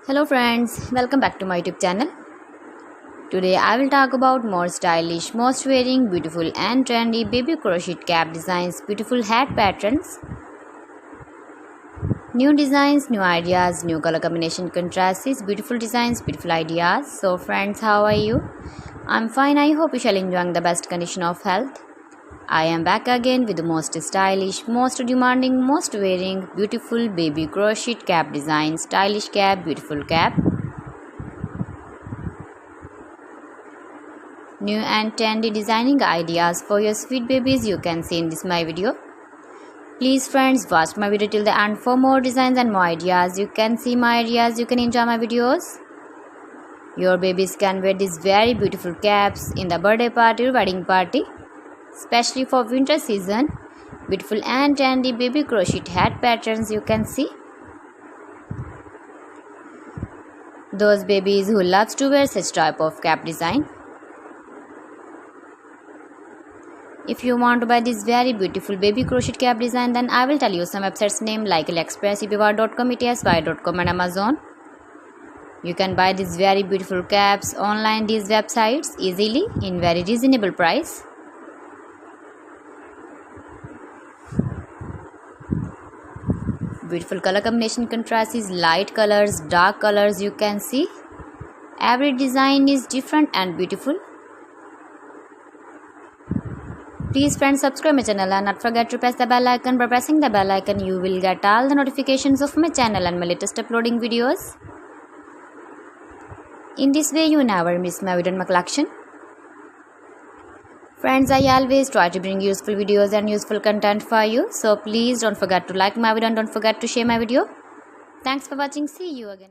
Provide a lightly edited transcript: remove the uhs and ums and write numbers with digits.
Hello friends, welcome back to my YouTube channel. Today I will talk about more stylish, most wearing, beautiful and trendy baby crochet cap designs, beautiful hat patterns, new designs, new ideas, new color combination contrasts, beautiful designs, beautiful ideas. So friends, how are you? I'm fine. I hope you shall enjoying the best condition of health. I am back again with the most stylish, most demanding, most wearing, beautiful baby crochet cap design, stylish cap, beautiful cap. New and trendy designing ideas for your sweet babies you can see in this my video. Please friends, watch my video till the end for more designs and more ideas. You can see my ideas, you can enjoy my videos. Your babies can wear these very beautiful caps in the birthday party or wedding party. Especially for winter season, beautiful and trendy baby crochet hat patterns you can see. Those babies who loves to wear such type of cap design. If you want to buy this very beautiful baby crochet cap design, then I will tell you some websites name like AliExpress, eBay.com, ETSY.com and Amazon. You can buy these very beautiful caps online these websites easily in very reasonable price. Beautiful color combination contrast is light colors, dark colors you can see. Every design is different and beautiful. Please friends, subscribe my channel and not forget to press the bell icon. By pressing the bell icon you will get all the notifications of my channel and my latest uploading videos. In this way you never miss my video and my collection. Friends, I always try to bring useful videos and useful content for you. So please don't forget to like my video and don't forget to share my video. Thanks for watching. See you again.